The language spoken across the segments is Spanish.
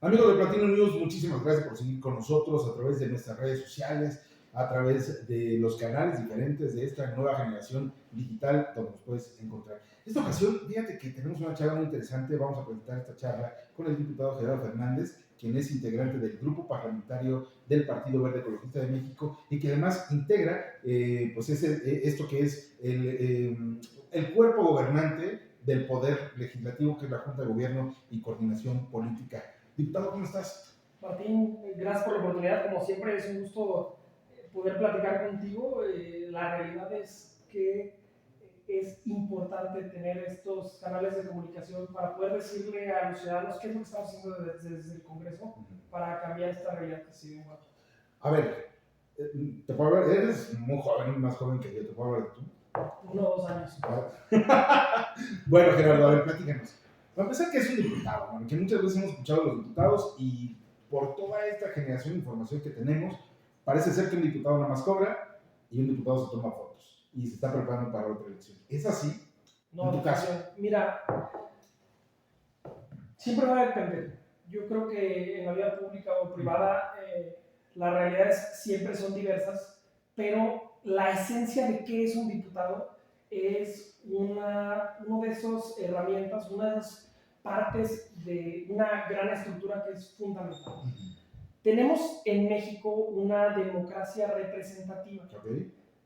Amigos de Platino News, muchísimas gracias por seguir con nosotros a través de nuestras redes sociales, a través de los canales diferentes de esta nueva generación digital donde nos puedes encontrar. Esta ocasión, fíjate que tenemos una charla muy interesante. Vamos a presentar esta charla con el diputado Gerardo Fernández, quien es integrante del grupo parlamentario del Partido Verde Ecologista de México y que además integra esto que es el cuerpo gobernante del Poder Legislativo, que es la Junta de Gobierno y Coordinación Política. Diputado, ¿cómo estás? Martín, gracias por la oportunidad. Como siempre, es un gusto poder platicar contigo. La realidad es que es importante tener estos canales de comunicación para poder decirle a los ciudadanos qué es lo que estamos haciendo desde el Congreso para cambiar esta realidad que se vive en Guatemala. A ver, te puedo hablar, eres muy joven, más joven que yo, te puedo hablar de tú. 1 o 2 años. Bueno, Gerardo, a ver, platícanos. Para empezar, que es un diputado, ¿no? Que muchas veces hemos escuchado a los diputados y por toda esta generación de información que tenemos, parece ser que un diputado nada más cobra y un diputado se toma fotos y se está preparando para otra elección. ¿Es así? No, en tu caso. Mira, siempre va a depender. Yo creo que en la vida pública o privada las realidades siempre son diversas, pero la esencia de qué es un diputado es una de esas herramientas, una de esas partes de una gran estructura que es fundamental. Tenemos en México una democracia representativa,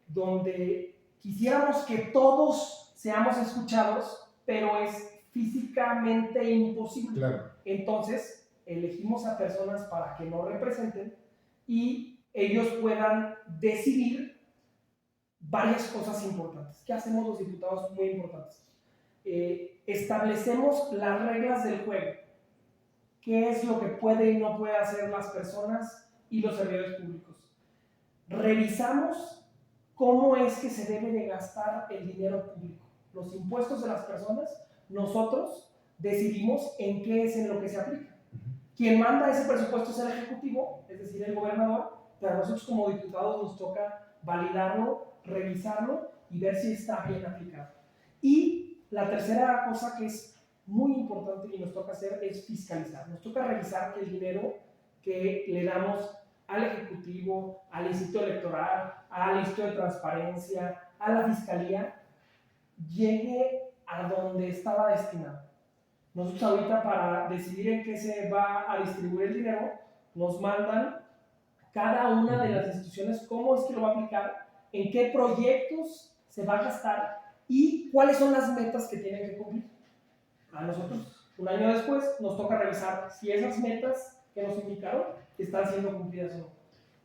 donde quisiéramos que todos seamos escuchados, pero es físicamente imposible. Claro. Entonces, elegimos a personas para que nos representen y ellos puedan decidir varias cosas importantes. ¿Qué hacemos los diputados? Muy importantes. Establecemos las reglas del juego. ¿Qué es lo que puede y no puede hacer las personas y los servidores públicos? Revisamos cómo es que se debe de gastar el dinero público. Los impuestos de las personas, nosotros decidimos en qué es en lo que se aplica. Quien manda ese presupuesto es el Ejecutivo, es decir, el gobernador, pero a nosotros como diputados nos toca validarlo, revisarlo y ver si está bien aplicado. Y la tercera cosa que es muy importante y nos toca hacer es fiscalizar. Nos toca revisar que el dinero que le damos al Ejecutivo, al Instituto Electoral, al Instituto de Transparencia, a la Fiscalía, llegue a donde estaba destinado. Nosotros ahorita para decidir en qué se va a distribuir el dinero, nos mandan cada una de las instituciones cómo es que lo va a aplicar, en qué proyectos se va a gastar y cuáles son las metas que tienen que cumplir. A nosotros, un año después, nos toca revisar si esas metas que nos indicaron están siendo cumplidas o no.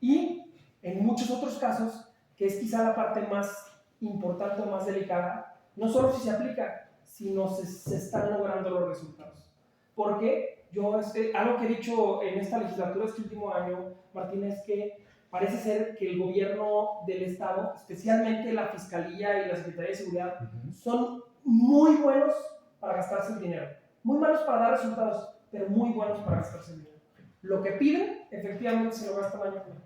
Y en muchos otros casos, que es quizá la parte más importante o más delicada, no solo si se aplica, sino se están logrando los resultados. Porque yo, algo que he dicho en esta legislatura este último año, Martín, es que parece ser que el gobierno del Estado, especialmente la Fiscalía y la Secretaría de Seguridad, son muy buenos para gastarse el dinero. Muy malos para dar resultados, pero muy buenos para gastarse el dinero. Lo que piden, efectivamente, se lo gastan año con año.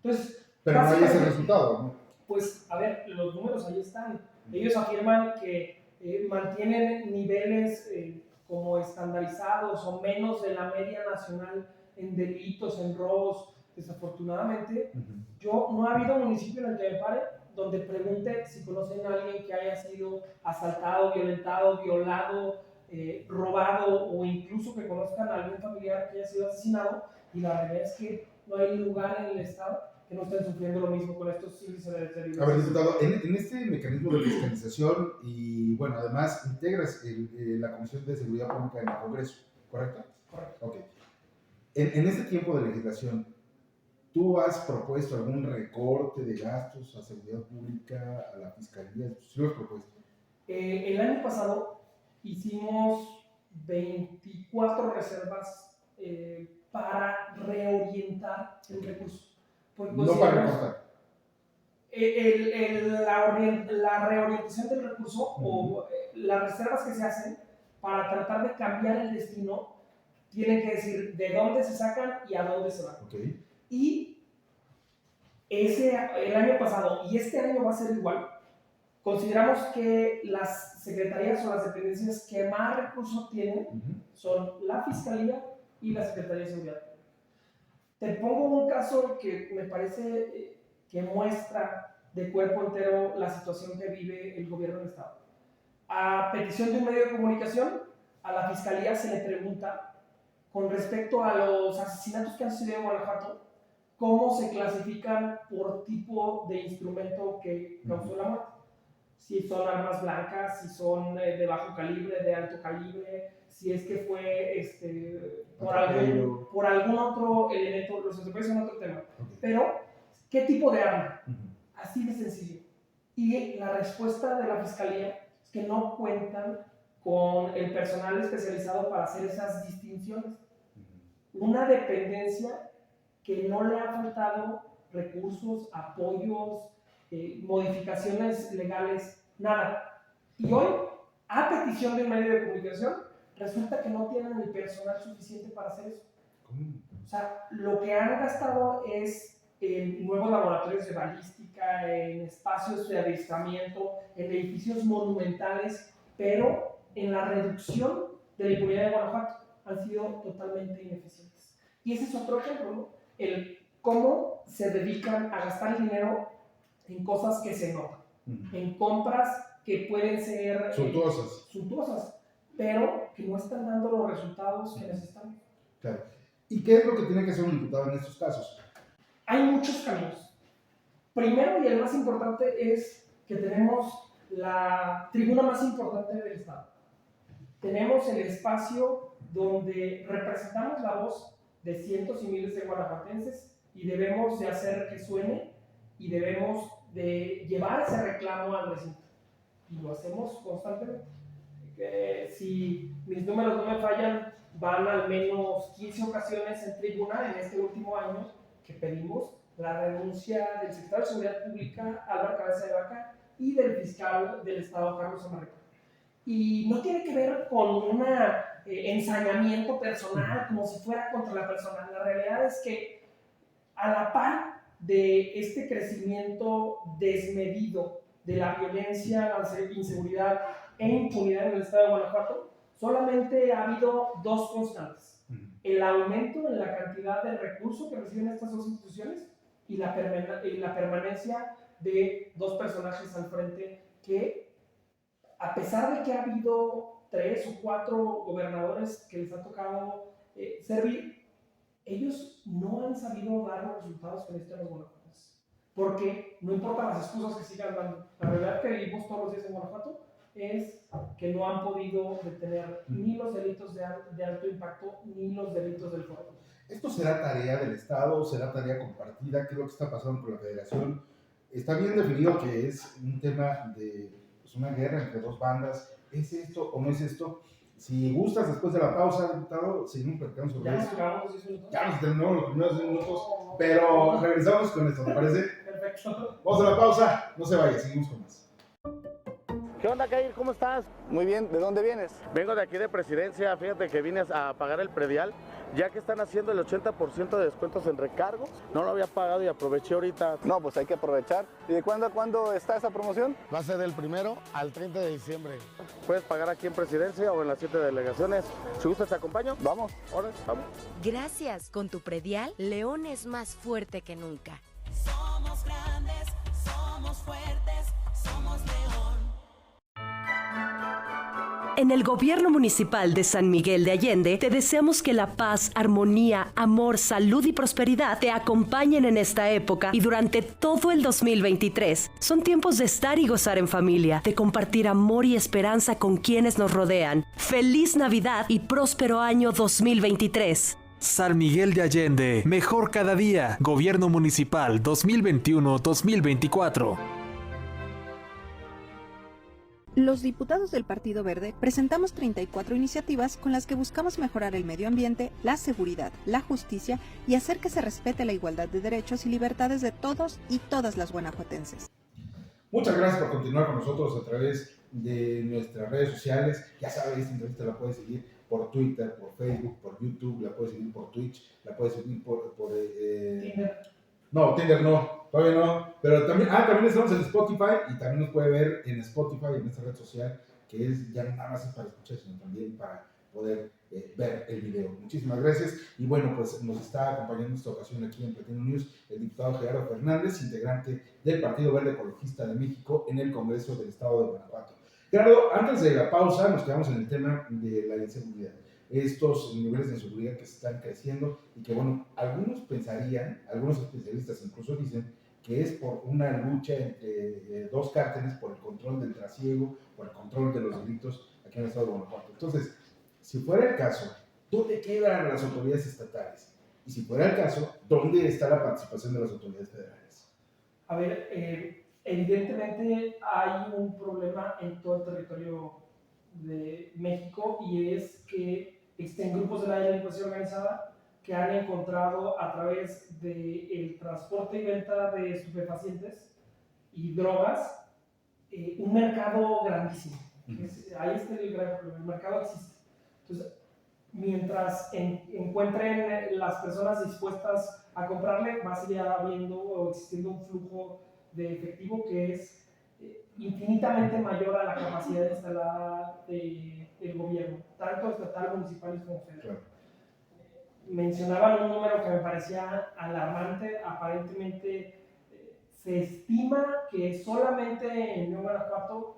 Entonces, pero no hay ese resultado, ¿no? Pues, a ver, los números ahí están. Ellos afirman que mantienen niveles como estandarizados o menos de la media nacional en delitos, en robos. Desafortunadamente, yo no ha habido municipio en el que me pare donde pregunte si conocen a alguien que haya sido asaltado, violentado, violado, robado o incluso que conozcan a algún familiar que haya sido asesinado, y la realidad es que no hay lugar en el Estado que no estén sufriendo lo mismo con estos índices de deterioro. A ver, diputado, en este mecanismo de fiscalización y, bueno, además integras la Comisión de Seguridad Pública en el Congreso, ¿correcto? Correcto. Ok. En este tiempo de legislación, ¿tú has propuesto algún recorte de gastos a seguridad pública, a la fiscalía? ¿Sí lo has propuesto? El año pasado hicimos 24 reservas para reorientar el recurso. No para recortar. la reorientación del recurso o las reservas que se hacen para tratar de cambiar el destino tienen que decir de dónde se sacan y a dónde se van. Okay. Y el año pasado y este año va a ser igual. Consideramos que las secretarías o las dependencias que más recursos tienen son la Fiscalía y la Secretaría de Seguridad Pública. Te pongo un caso que me parece que muestra de cuerpo entero la situación que vive el gobierno del Estado. A petición de un medio de comunicación, a la Fiscalía se le pregunta con respecto a los asesinatos que han sucedido en Guanajuato, cómo se clasifican por tipo de instrumento que causó la muerte. Si son armas blancas, si son de bajo calibre, de alto calibre, si es que fue por algún otro elemento, los atropellos son otro tema. Okay. Pero, ¿qué tipo de arma? Así de sencillo. Y la respuesta de la Fiscalía es que no cuentan con el personal especializado para hacer esas distinciones. Una dependencia que no le ha faltado recursos, apoyos, modificaciones legales, nada. Y hoy, a petición de un medio de comunicación, resulta que no tienen el personal suficiente para hacer eso. O sea, lo que han gastado es en nuevos laboratorios de balística, en espacios de adiestramiento, en edificios monumentales, pero en la reducción de la impunidad de Guanajuato han sido totalmente ineficientes. Y ese es otro ejemplo, ¿no? El cómo se dedican a gastar el dinero en cosas que se notan, en compras que pueden ser suntuosas, pero que no están dando los resultados que necesitan. Claro. ¿Y qué es lo que tiene que hacer un diputado en estos casos? Hay muchos caminos. Primero y el más importante es que tenemos la tribuna más importante del Estado. Tenemos el espacio donde representamos la voz de cientos y miles de guanajuatenses y debemos de hacer que suene y debemos de llevar ese reclamo al recinto. Y lo hacemos constantemente. Si mis números no me fallan, van al menos 15 ocasiones en tribuna en este último año que pedimos la renuncia del secretario de Seguridad Pública, Álvaro Cabeza de Vaca, y del fiscal del Estado, Carlos Amarripa. Y no tiene que ver con un ensañamiento personal, como si fuera contra la persona. La realidad es que a la par de este crecimiento desmedido de la violencia, la inseguridad e impunidad en el Estado de Guanajuato, solamente ha habido dos constantes. El aumento en la cantidad de recursos que reciben estas dos instituciones y la permanencia de dos personajes al frente que, a pesar de que ha habido 3 o 4 gobernadores que les ha tocado servir, ellos no han sabido dar los resultados que necesitan los guanajuatenses. Porque no importa las excusas que sigan dando, la realidad que vivimos todos los días en Guanajuato es que no han podido detener ni los delitos de alto impacto ni los delitos del foro. ¿Esto será tarea del Estado? ¿Será tarea compartida? ¿Qué es lo que está pasando con la Federación? Está bien definido que es un tema de una guerra entre dos bandas. ¿Es esto o no es esto? Si gustas, después de la pausa, diputado, seguimos platicando sobre eso. Ya nos terminamos los primeros 10 minutos, pero regresamos con esto, ¿te parece? Perfecto. Vamos a la pausa, no se vaya, seguimos con más. ¿Qué onda, Kair? ¿Cómo estás? Muy bien, ¿de dónde vienes? Vengo de aquí de Presidencia, fíjate que vine a pagar el predial, ya que están haciendo el 80% de descuentos en recargos. No lo había pagado y aproveché ahorita. No, pues hay que aprovechar. ¿Y de cuándo a cuándo está esa promoción? Va a ser del 1 al 30 de diciembre. Puedes pagar aquí en Presidencia o en las 7 delegaciones. Si gustas, te acompaño. Vamos. Ahora, vamos. Gracias. Con tu predial, León es más fuerte que nunca. Somos grandes, somos fuertes, somos León. En el Gobierno Municipal de San Miguel de Allende te deseamos que la paz, armonía, amor, salud y prosperidad te acompañen en esta época y durante todo el 2023. Son tiempos de estar y gozar en familia, de compartir amor y esperanza con quienes nos rodean. ¡Feliz Navidad y próspero año 2023! San Miguel de Allende, mejor cada día. Gobierno Municipal 2021-2024. Los diputados del Partido Verde presentamos 34 iniciativas con las que buscamos mejorar el medio ambiente, la seguridad, la justicia y hacer que se respete la igualdad de derechos y libertades de todos y todas las guanajuatenses. Muchas gracias por continuar con nosotros a través de nuestras redes sociales. Ya sabes, esta entrevista la puedes seguir por Twitter, por Facebook, por YouTube, la puedes seguir por Twitch, la puedes seguir por Tinder. No, Tinder no, todavía no. Pero también estamos en Spotify y también nos puede ver en Spotify, en esta red social, que es ya nada más es para escuchar, sino también para poder ver el video. Muchísimas gracias. Y bueno, pues nos está acompañando en esta ocasión aquí en Platino News el diputado Gerardo Fernández, integrante del Partido Verde Ecologista de México en el Congreso del Estado de Guanajuato. Gerardo, antes de la pausa nos quedamos en el tema de la inseguridad. Estos niveles de inseguridad que se están creciendo y que, bueno, algunos pensarían, algunos especialistas incluso dicen que es por una lucha entre dos cárteles por el control del trasiego, por el control de los delitos aquí en el Estado de Guanajuato. Entonces, si fuera el caso, ¿dónde quedan las autoridades estatales? Y si fuera el caso, ¿dónde está la participación de las autoridades federales? A ver, evidentemente hay un problema en todo el territorio de México y es que existen grupos de la delincuencia organizada que han encontrado a través del transporte y venta de estupefacientes y drogas un mercado grandísimo. Ahí está el gran problema, el mercado existe. Entonces, mientras encuentren las personas dispuestas a comprarle, va a seguir habiendo o existiendo un flujo de efectivo que es infinitamente mayor a la capacidad instalada del gobierno, tanto estatal, municipal como federal. Claro. Mencionaban un número que me parecía alarmante. Aparentemente se estima que solamente en Nuevo Guanajuato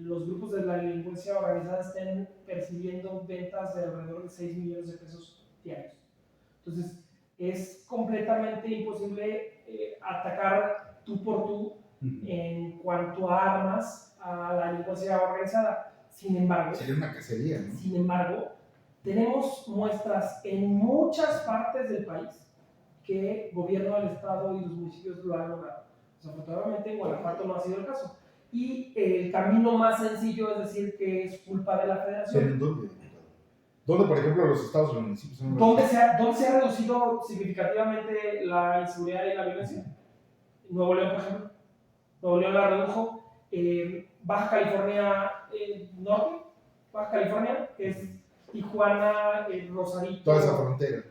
los grupos de la delincuencia organizada estén percibiendo ventas de alrededor de 6 millones de pesos diarios. Entonces, es completamente imposible atacar tú por tú en cuanto a armas a la delincuencia organizada. Sin embargo, sería una cacería, ¿no? Sin embargo, tenemos muestras en muchas partes del país que el gobierno del estado y los municipios lo han logrado. Desafortunadamente en Guanajuato no ha sido el caso. Y el camino más sencillo es decir que es culpa de la federación. ¿Pero en dónde? ¿Dónde, por ejemplo, los estados o los municipios son? ¿Dónde se ha reducido significativamente la inseguridad y la violencia? Nuevo León, por ejemplo. Nuevo León la redujo. Baja California Norte, Baja California, que es Tijuana, Rosarito. Toda esa frontera.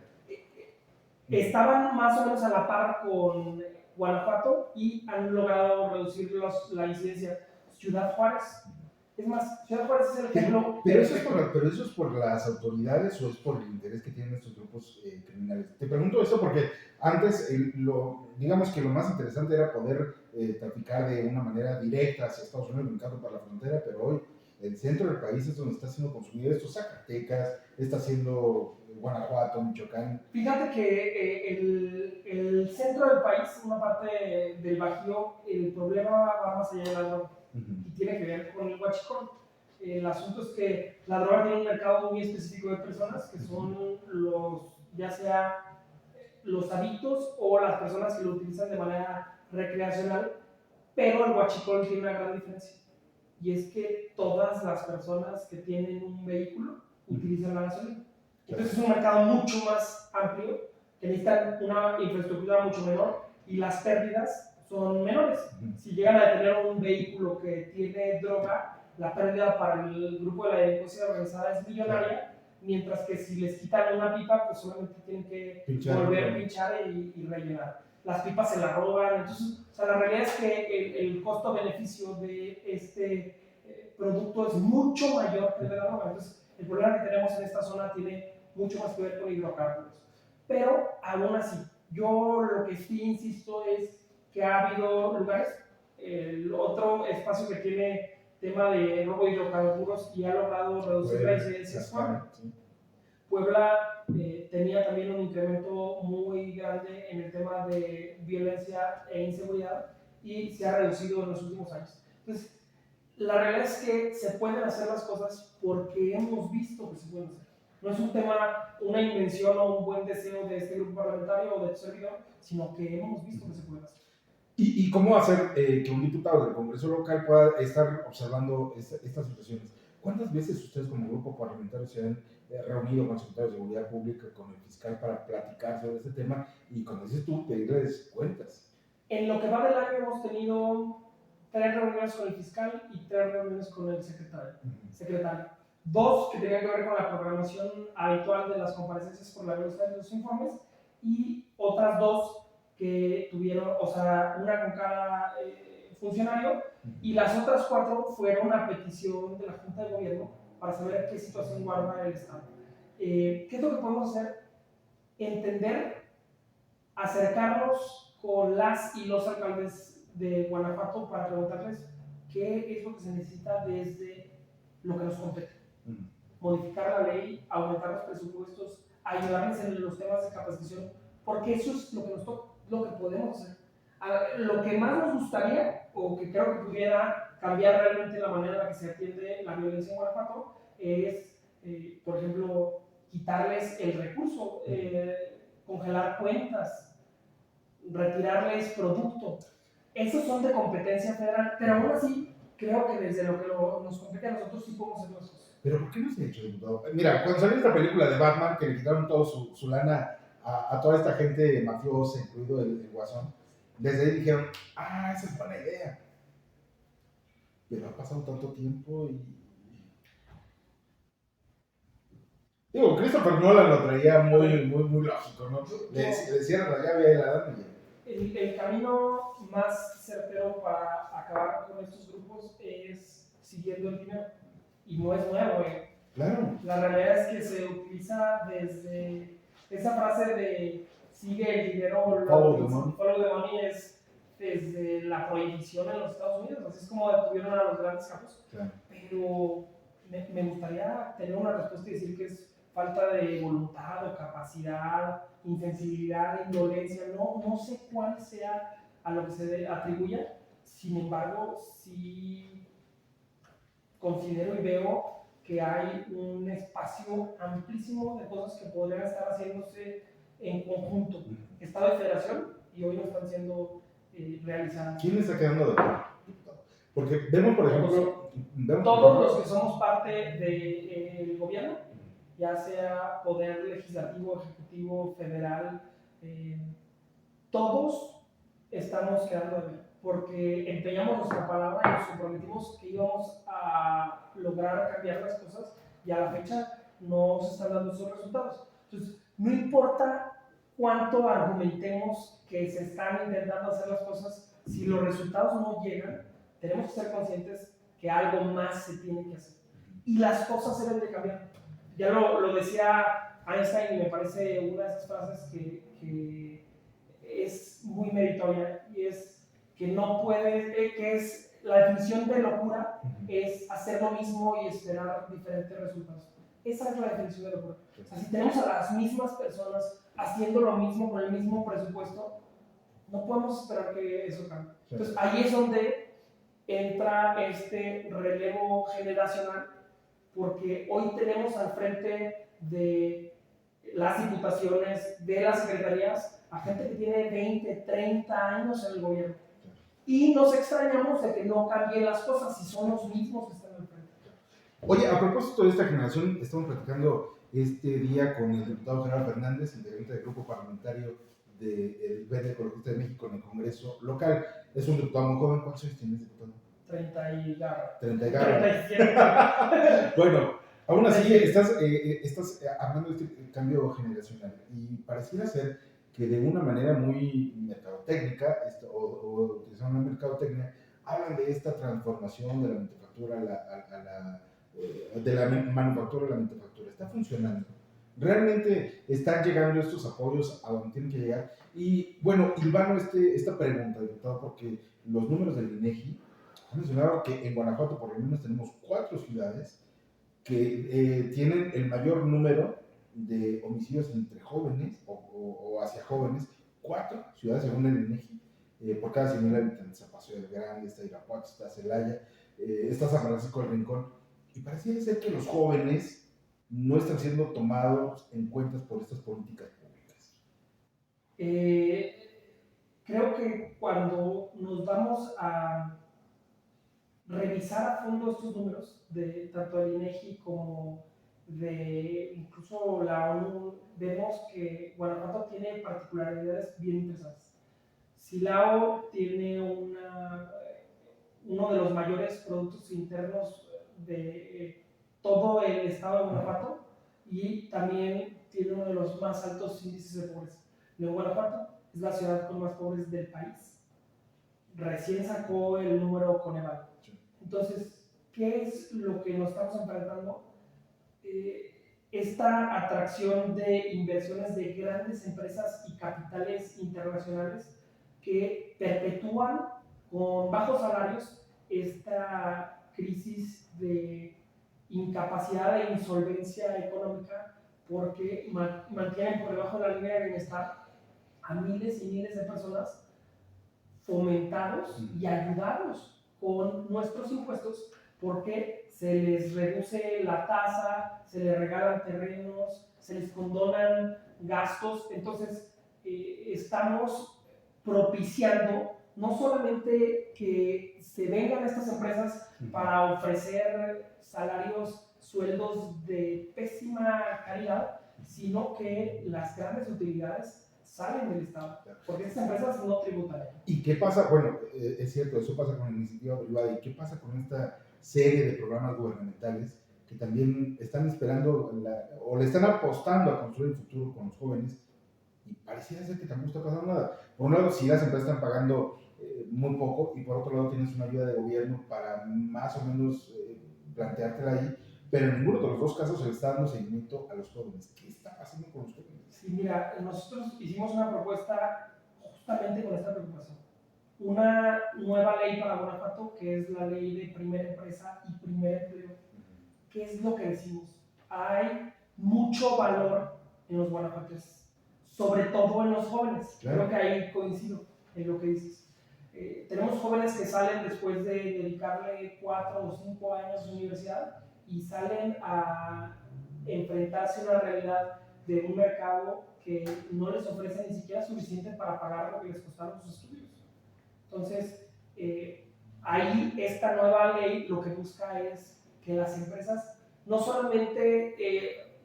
Estaban más o menos a la par con Guanajuato y han logrado reducir la incidencia. Ciudad Juárez. Es más, Ciudad Juárez es el ejemplo. Pero eso es por las autoridades o es por el interés que tienen estos grupos criminales. Te pregunto esto porque antes, digamos que lo más interesante era poder traficar de una manera directa hacia Estados Unidos, brincando por la frontera, pero hoy el centro del país es donde está siendo consumido esto. Zacatecas, está siendo Guanajuato, Michoacán. Fíjate que el centro del país, una parte del Bajío, el problema va más allá de la droga. Y tiene que ver con el huachicol. El asunto es que la droga tiene un mercado muy específico de personas que son ya sea los adictos o las personas que lo utilizan de manera recreacional, pero el huachicol tiene una gran diferencia y es que todas las personas que tienen un vehículo utilizan la gasolina. Entonces es un mercado mucho más amplio que necesita una infraestructura mucho menor y las pérdidas son menores. Si llegan a tener un vehículo que tiene droga, la pérdida para el grupo de la delincuencia organizada es millonaria, mientras que si les quitan una pipa, pues solamente tienen que volver a pinchar y rellenar. Las pipas se las roban. Entonces, o sea, la realidad es que el costo-beneficio de este producto es mucho mayor que el de la droga. Entonces, el problema que tenemos en esta zona tiene mucho más que ver con hidrocarburos. Pero, aún así, yo lo que sí insisto es que ha habido lugares, el otro espacio que tiene tema de robo de hidrocarburos y ha logrado reducir la incidencia es Puebla. Puebla tenía también un incremento muy grande en el tema de violencia e inseguridad y se ha reducido en los últimos años. Entonces, la realidad es que se pueden hacer las cosas porque hemos visto que se pueden hacer. No es un tema, una invención o un buen deseo de este grupo parlamentario o de tu servidor, sino que hemos visto que se pueden hacer. ¿Y cómo hacer que un diputado del Congreso local pueda estar observando estas situaciones? ¿Cuántas veces ustedes como grupo parlamentario se han reunido con secretarios de Seguridad Pública, con el fiscal para platicar sobre este tema y, como dices tú, pedirles cuentas? En lo que va del año hemos tenido 3 reuniones con el fiscal y 3 reuniones con el secretario. 2 que tenían que ver con la programación habitual de las comparecencias por la velocidad de los informes y otras 2 que tuvieron, o sea, una con cada funcionario, y las otras 4 fueron a petición de la Junta de Gobierno para saber qué situación guarda el Estado. ¿Qué es lo que podemos hacer? Entender, acercarnos con las y los alcaldes de Guanajuato para preguntarles qué es lo que se necesita desde lo que nos compete. Modificar la ley, aumentar los presupuestos, ayudarles en los temas de capacitación, porque eso es lo que nos toca, lo que podemos hacer. Lo que más nos gustaría, o que creo que pudiera cambiar realmente la manera en la que se atiende la violencia en Guanajuato, es, por ejemplo, quitarles el recurso, congelar cuentas, retirarles producto. Esos son de competencia federal, pero aún así creo que desde lo que nos compete a nosotros sí podemos hacer las cosas. Pero ¿por qué no se ha hecho, diputado? Mira, cuando salió esta película de Batman, que le quitaron todo su lana a toda esta gente mafiosa, incluido el Guasón, desde ahí dijeron, esa es buena idea. Pero ha pasado tanto tiempo y... Digo, Christopher Nolan lo traía muy lógico, ¿no? Le cierran la llave y la dan y ya. El camino más certero para acabar con estos grupos es siguiendo el dinero. Y no es nuevo, Claro. La realidad es que se utiliza desde esa frase de sigue el dinero, Follow the money es desde la prohibición en los Estados Unidos, así es como detuvieron a los grandes capos. Claro. Pero me gustaría tener una respuesta y decir que es falta de voluntad o capacidad, insensibilidad, indolencia, no sé cuál sea a lo que se atribuya. Sin embargo, sí considero y veo que hay un espacio amplísimo de cosas que podrían estar haciéndose en conjunto, Estado y Federación, y hoy no están siendo realizadas. ¿Quién está quedando de acuerdo? Porque vemos, por ejemplo... Todos los que somos parte del gobierno, ya sea poder legislativo, ejecutivo, federal, todos estamos quedando de ver, porque empeñamos nuestra palabra y nos comprometimos que íbamos a lograr cambiar las cosas y a la fecha no se están dando esos resultados. Entonces, no importa cuánto argumentemos que se están intentando hacer las cosas, si los resultados no llegan, tenemos que ser conscientes que algo más se tiene que hacer. Y las cosas deben de cambiar. Ya lo decía Einstein y me parece una de esas frases que es muy meritoria y es que no puedes, que es la definición de locura es hacer lo mismo y esperar diferentes resultados. Esa es la definición de locura. O sea, si tenemos a las mismas personas haciendo lo mismo con el mismo presupuesto, no podemos esperar que eso cambie. Entonces ahí es donde entra este relevo generacional, porque hoy tenemos al frente de las diputaciones, de las secretarías, a gente que tiene 20, 30 años en el gobierno. Y nos extrañamos de que no cambien las cosas si son los mismos que están al frente. Oye, a propósito de esta generación, estamos platicando este día con el diputado Gerardo Fernández, integrante del grupo parlamentario del Verde Ecologista de México en el Congreso local. Es un diputado muy joven. ¿Cuántos años tienes, diputado? 30 y garra. 30 y garra. Bueno, aún así estás hablando de este cambio generacional y pareciera ser que de una manera muy mercadotécnica o utilizando una mercadotecnia, hablan de esta transformación de la manufactura de la manufactura a la manufactura. Está funcionando. Realmente están llegando estos apoyos a donde tienen que llegar. Y bueno, hilvano esta pregunta, diputado, porque los números del INEGI han mencionado que en Guanajuato por lo menos tenemos 4 ciudades que tienen el mayor número de homicidios entre jóvenes o hacia jóvenes. 4 ciudades según el INEGI por cada 100,000 habitantes. Está Paso del Grande, está Irapuato, está Celaya, está San Francisco del Rincón. Y pareciera ser que los jóvenes no están siendo tomados en cuenta por estas políticas públicas. Creo que cuando nos vamos a revisar a fondo estos números, de tanto del INEGI como de incluso la ONU, vemos que Guanajuato tiene particularidades bien interesantes. Silao tiene uno de los mayores productos internos de todo el estado de Guanajuato y también tiene uno de los más altos índices de pobreza. León, Guanajuato es la ciudad con más pobres del país. Recién sacó el número Coneval. Entonces, ¿qué es lo que nos estamos enfrentando? Esta atracción de inversiones de grandes empresas y capitales internacionales que perpetúan con bajos salarios esta crisis de incapacidad e insolvencia económica porque mantienen por debajo de la línea de bienestar a miles y miles de personas fomentados y ayudados con nuestros impuestos porque se les reduce la tasa, se les regalan terrenos, se les condonan gastos. Entonces, estamos propiciando no solamente que se vengan estas empresas para ofrecer salarios, sueldos de pésima calidad, sino que las grandes utilidades salen del Estado, porque estas empresas no tributan. ¿Y qué pasa? Bueno, es cierto, eso pasa con la iniciativa privada. ¿Y qué pasa con esta serie de programas gubernamentales que también están esperando o le están apostando a construir el futuro con los jóvenes? Y pareciera ser que tampoco está pasando nada. Por un lado, sí, las empresas están pagando muy poco, y por otro lado tienes una ayuda de gobierno para más o menos planteártela ahí, pero en ninguno de los dos casos se le está dando seguimiento a los jóvenes. ¿Qué está pasando con los jóvenes? Sí, mira, nosotros hicimos una propuesta justamente con esta preocupación. Una nueva ley para Guanajuato, que es la ley de primera empresa y primer empleo. ¿Qué es lo que decimos? Hay mucho valor en los guanajuatenses, sobre todo en los jóvenes. Claro. Creo que ahí coincido en lo que dices. Tenemos jóvenes que salen después de dedicarle 4 o 5 años de universidad y salen a enfrentarse a una realidad de un mercado que no les ofrece ni siquiera suficiente para pagar lo que les costaron sus estudios. Entonces, ahí esta nueva ley lo que busca es que las empresas no solamente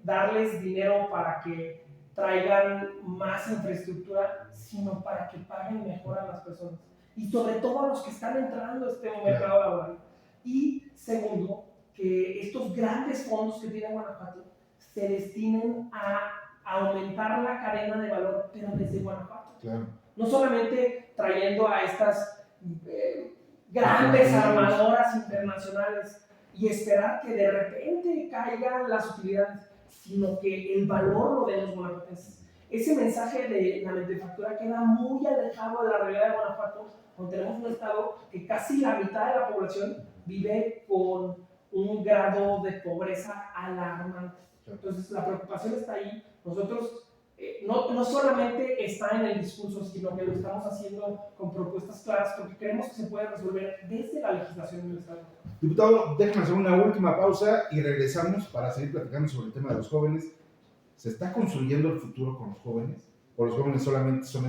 darles dinero para que traigan más infraestructura, sino para que paguen mejor a las personas y sobre todo a los que están entrando a este mercado laboral. Y segundo, que estos grandes fondos que tiene Guanajuato se destinen a aumentar la cadena de valor, pero desde Guanajuato. Claro. No solamente trayendo a estas grandes armadoras internacionales y esperar que de repente caigan las utilidades, sino que el valor lo den los guanajuatenses. Ese mensaje de la manufactura queda muy alejado de la realidad de Guanajuato, donde tenemos un estado que casi la mitad de la población vive con un grado de pobreza alarmante. Entonces la preocupación está ahí. Nosotros no solamente está en el discurso, sino que lo estamos haciendo con propuestas claras, porque creemos que se puede resolver desde la legislación del Estado. Diputado, déjame hacer una última pausa y regresamos para seguir platicando sobre el tema de los jóvenes. ¿Se está construyendo el futuro con los jóvenes? ¿O los jóvenes solamente son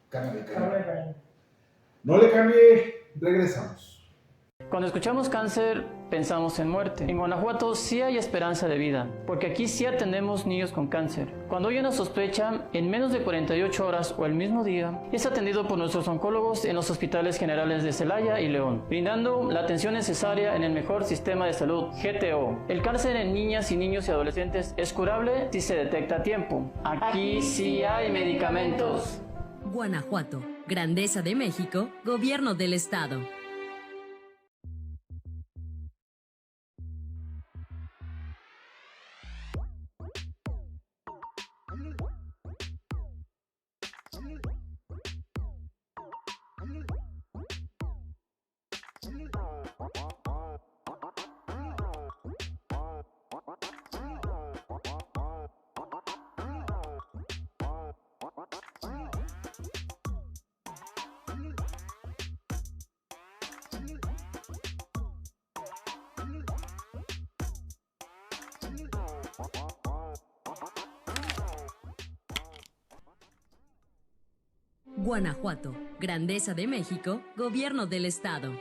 carne de cañón? No le cambie, regresamos. Cuando escuchamos cáncer, pensamos en muerte. En Guanajuato sí hay esperanza de vida, porque aquí sí atendemos niños con cáncer. Cuando hay una sospecha, en menos de 48 horas o el mismo día, es atendido por nuestros oncólogos en los hospitales generales de Celaya y León, brindando la atención necesaria en el mejor sistema de salud, GTO. El cáncer en niñas y niños y adolescentes es curable si se detecta a tiempo. Aquí sí hay medicamentos. Guanajuato, Grandeza de México, Gobierno del Estado. Guanajuato, Grandeza de México, Gobierno del Estado.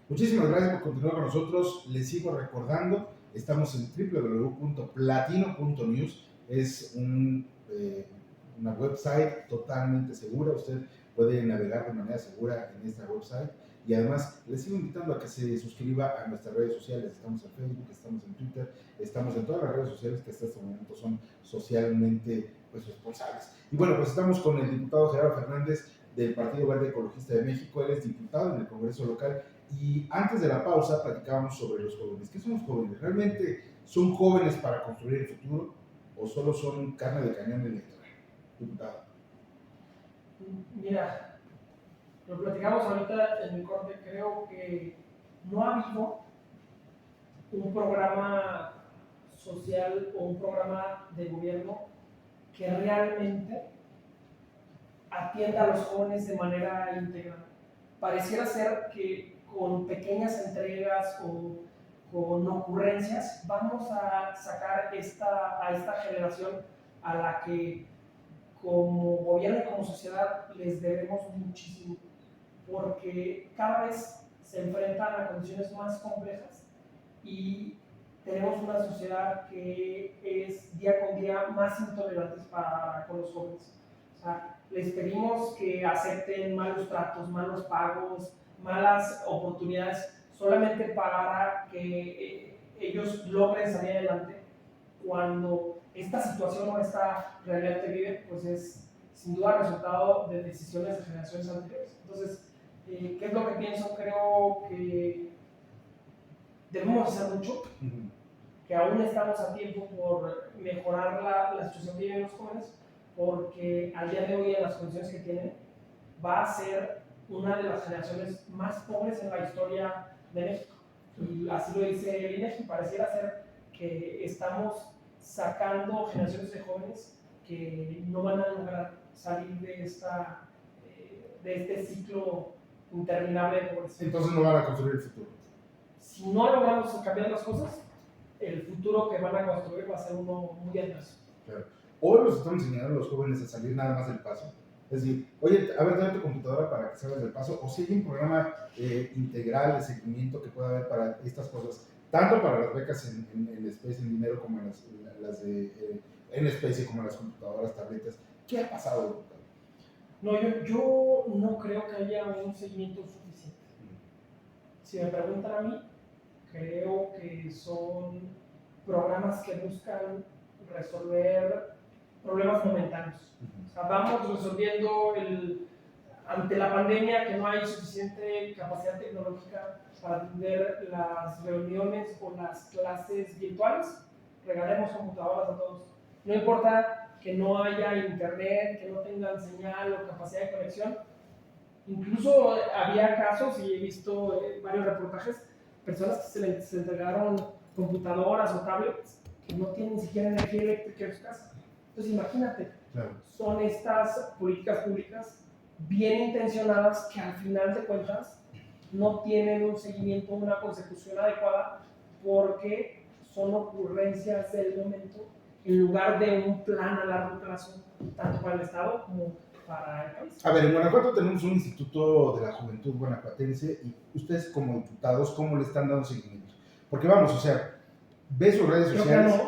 Muchísimas gracias por continuar con nosotros. Les sigo recordando, estamos en www.platino.news. Es una website totalmente segura. Usted puede navegar de manera segura en esta website. y además les sigo invitando a que se suscriba a nuestras redes sociales. Estamos en Facebook, estamos en Twitter, estamos en todas las redes sociales que hasta este momento son socialmente pues, responsables. Y bueno, pues estamos con el diputado Gerardo Fernández del Partido Verde Ecologista de México. Él es diputado en el Congreso local y antes de la pausa platicábamos sobre los jóvenes. ¿Qué son los jóvenes? ¿Realmente son jóvenes para construir el futuro o solo son carne de cañón electoral? Diputado. Mira, lo platicamos ahorita en el corte, creo que no ha habido un programa social o un programa de gobierno que realmente atienda a los jóvenes de manera integral. Pareciera ser que con pequeñas entregas o con ocurrencias vamos a sacar a esta generación a la que como gobierno y como sociedad les debemos muchísimo, porque cada vez se enfrentan a condiciones más complejas y tenemos una sociedad que es día con día más intolerante con los jóvenes. O sea, les pedimos que acepten malos tratos, malos pagos, malas oportunidades, solamente para que ellos logren salir adelante, cuando esta situación o esta realidad que viven, pues es sin duda resultado de decisiones de generaciones anteriores. Entonces, ¿qué es lo que pienso? Creo que debemos hacer mucho, que aún estamos a tiempo por mejorar la situación que viven los jóvenes, porque al día de hoy, en las condiciones que tienen, va a ser una de las generaciones más pobres en la historia de México. Y así lo dice el INEGI, pareciera ser que estamos sacando generaciones de jóvenes que no van a lograr salir de este ciclo interminable de pobreza. Entonces no van a construir el futuro. Si no logramos cambiar las cosas, el futuro que van a construir va a ser uno muy adverso. Claro. Hoy los estamos enseñando a los jóvenes a salir nada más del paso. Es decir, oye, a ver, dame tu computadora para que salgas del paso, o si hay un programa integral de seguimiento que pueda haber para estas cosas, tanto para las becas en especie, en dinero, como en las en especie, como las computadoras, tabletas. ¿Qué ha pasado, doctor? No, yo no creo que haya un seguimiento suficiente. Si me preguntan a mí, creo que son programas que buscan resolver problemas momentáneos. O sea, vamos resolviendo ante la pandemia que no hay suficiente capacidad tecnológica para atender las reuniones o las clases virtuales, regalemos computadoras a todos. No importa que no haya internet, que no tengan señal o capacidad de conexión. Incluso había casos, y he visto varios reportajes, personas que se les entregaron computadoras o tablets que no tienen ni siquiera energía eléctrica en su casa. Entonces imagínate, claro, son estas políticas públicas bien intencionadas que al final de cuentas no tienen un seguimiento, una consecución adecuada, porque son ocurrencias del momento en lugar de un plan a largo plazo, tanto para el Estado como para el país. A ver, en Guanajuato tenemos un Instituto de la Juventud Guanajuatense y ustedes como diputados, ¿cómo le están dando seguimiento? Porque vamos, o sea, ve sus redes sociales.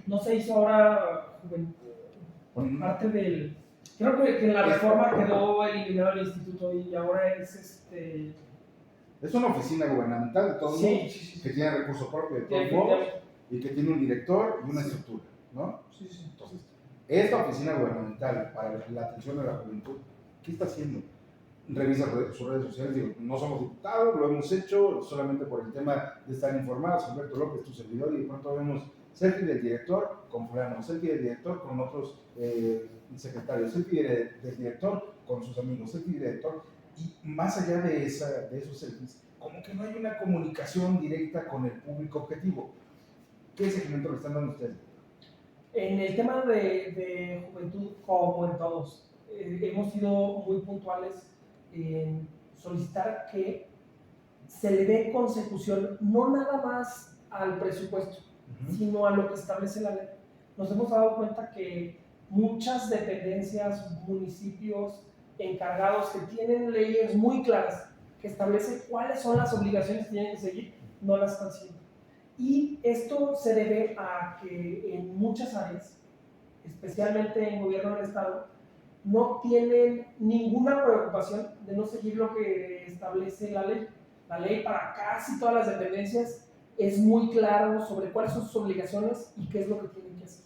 No se hizo ahora parte del... Creo que en la reforma quedó eliminado el instituto y ahora es Es una oficina gubernamental de todos modos, que tiene recurso propio de todos modos y que tiene un director y una estructura, ¿no? Sí. Entonces, esta oficina gubernamental para la atención a la juventud, ¿qué está haciendo? Revisa sus redes sociales, digo, no somos diputados, lo hemos hecho solamente por el tema de estar informados, Humberto López, tu servidor, y de pronto vemos selfie del director con fulano, selfie del director con otros secretarios, selfie del director con sus amigos, selfie del director, y más allá de esos selfies, como que no hay una comunicación directa con el público objetivo. ¿Qué seguimiento le están dando ustedes? En el tema de juventud, como en todos, hemos sido muy puntuales en solicitar que se le dé consecución no nada más al presupuesto, sino a lo que establece la ley. Nos hemos dado cuenta que muchas dependencias, municipios, encargados que tienen leyes muy claras, que establecen cuáles son las obligaciones que tienen que seguir, no las están siguiendo. Y esto se debe a que en muchas áreas, especialmente en gobierno del Estado, no tienen ninguna preocupación de no seguir lo que establece la ley. La ley para casi todas las dependencias es muy claro sobre cuáles son sus obligaciones y qué es lo que tienen que hacer.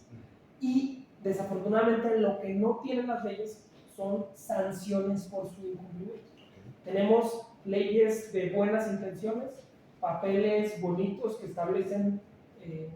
Y desafortunadamente lo que no tienen las leyes son sanciones por su incumplimiento. Tenemos leyes de buenas intenciones, papeles bonitos que establecen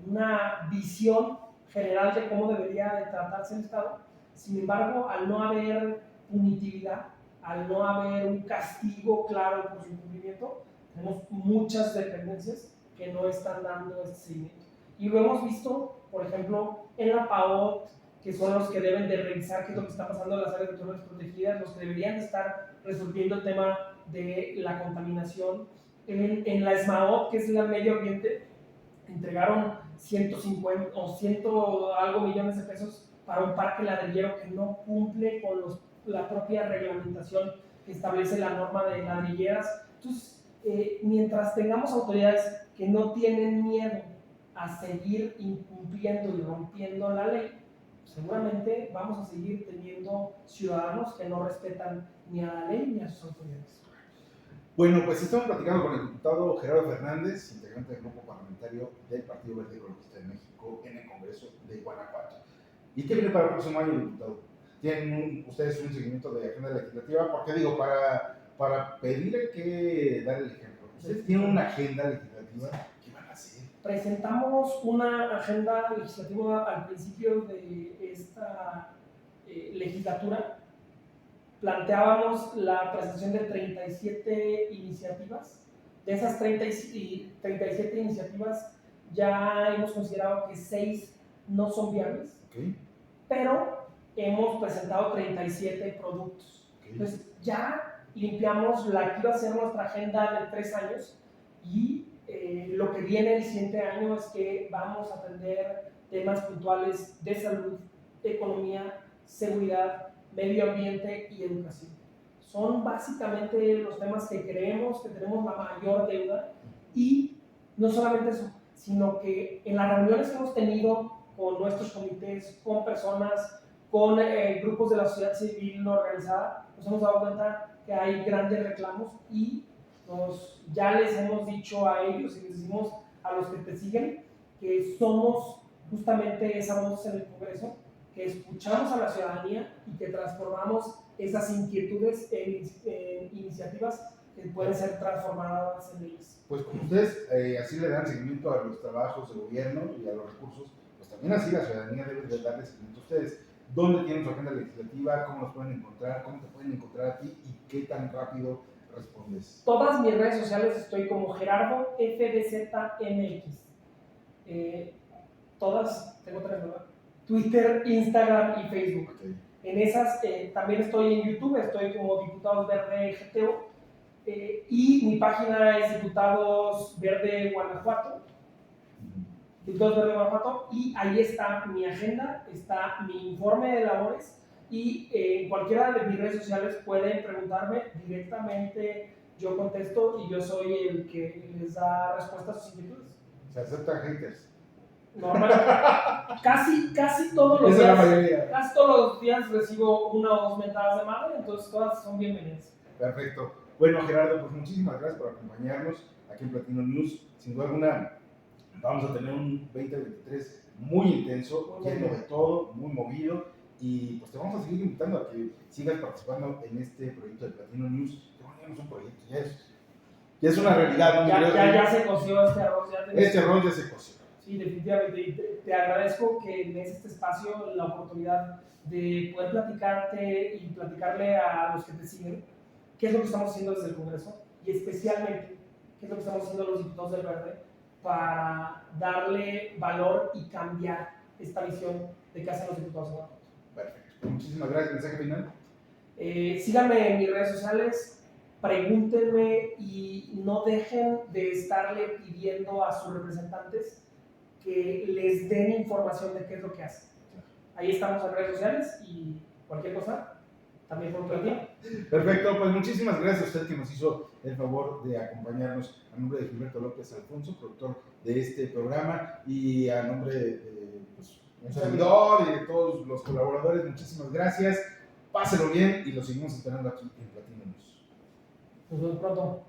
una visión general de cómo debería de tratarse el Estado. Sin embargo, al no haber punitividad, al no haber un castigo claro por su incumplimiento, tenemos muchas dependencias que no están dando este seguimiento. Y lo hemos visto, por ejemplo, en la PAOT, que son los que deben de revisar qué es lo que está pasando en las áreas naturales protegidas, los que deberían estar resolviendo el tema de la contaminación. En la SMAOT, que es el medio ambiente, entregaron 150 o 100 algo millones de pesos para un parque ladrillero que no cumple con la propia reglamentación que establece la norma de ladrilleras. Entonces, mientras tengamos autoridades que no tienen miedo a seguir incumpliendo y rompiendo la ley, seguramente vamos a seguir teniendo ciudadanos que no respetan ni a la ley ni a sus autoridades. Bueno, pues estamos platicando con el diputado Gerardo Fernández, integrante del grupo parlamentario del Partido Verde Ecologista de México en el Congreso de Guanajuato. ¿Y qué viene para el próximo año, diputado? ¿Tienen ustedes un seguimiento de agenda legislativa? Porque digo, para pedirle que dar el ejemplo, ¿ustedes tienen una agenda legislativa? ¿Qué van a hacer? Presentamos una agenda legislativa al principio de esta legislatura. Planteábamos la presentación de 37 iniciativas. De esas 37 iniciativas ya hemos considerado que 6 no son viables, pero hemos presentado 37 productos. Entonces ya limpiamos la que iba a ser nuestra agenda de 3 años y lo que viene el siguiente año es que vamos a atender temas puntuales de salud, economía, seguridad, medio ambiente y educación. Son básicamente los temas que creemos que tenemos la mayor deuda, y no solamente eso, sino que en las reuniones que hemos tenido con nuestros comités, con personas, con grupos de la sociedad civil no organizada, nos hemos dado cuenta que hay grandes reclamos y ya les hemos dicho a ellos y les decimos a los que te siguen que somos justamente esa voz en el Congreso, que escuchamos a la ciudadanía y que transformamos esas inquietudes en iniciativas que pueden ser transformadas en leyes. Pues como ustedes así le dan seguimiento a los trabajos de gobierno y a los recursos, pues también así la ciudadanía debe de darle seguimiento a ustedes. ¿Dónde tienen su agenda legislativa? ¿Cómo los pueden encontrar? ¿Cómo te pueden encontrar a ti? ¿Y qué tan rápido respondes? Todas mis redes sociales estoy como Gerardo FDZMX. Todas, tengo 3, ¿verdad? Twitter, Instagram y Facebook. En esas también estoy en YouTube, estoy como Diputados Verde GTO, y mi página es Diputados Verde Guanajuato, y ahí está mi agenda, está mi informe de labores, y en cualquiera de mis redes sociales pueden preguntarme directamente, yo contesto y yo soy el que les da respuesta a sus inquietudes. ¿Se aceptan haters? Normalmente, casi todos los días, casi todos los días recibo 1 o 2 mentadas de madre, entonces todas son bienvenidas. Perfecto. Bueno, Gerardo, pues muchísimas gracias por acompañarnos aquí en Platino News. Sin duda alguna, vamos a tener un 2023 muy intenso, lleno de todo, muy movido, y pues te vamos a seguir invitando a que sigas participando en este proyecto de Platino News. Ya no es un proyecto, ya es una realidad. ¿No? Ya se coció este arroz. Este arroz ya se coció. Sí, definitivamente. Y te agradezco que me des este espacio, la oportunidad de poder platicarte y platicarle a los que te siguen qué es lo que estamos haciendo desde el Congreso, y especialmente qué es lo que estamos haciendo los diputados del Verde para darle valor y cambiar esta visión de qué hacen los diputados de Guanajuato. Perfecto. Muchísimas gracias. ¿Mensaje final? Síganme en mis redes sociales, pregúntenme y no dejen de estarle pidiendo a sus representantes que les den información de qué es lo que hacen. Ahí estamos en redes sociales y cualquier cosa, también por un día. Perfecto, pues muchísimas gracias a usted que nos hizo el favor de acompañarnos, a nombre de Gilberto López Alfonso, productor de este programa, y a nombre de un servidor y de todos los colaboradores, muchísimas gracias. Pásenlo bien y lo seguimos esperando aquí en Platino News. Nos vemos pronto.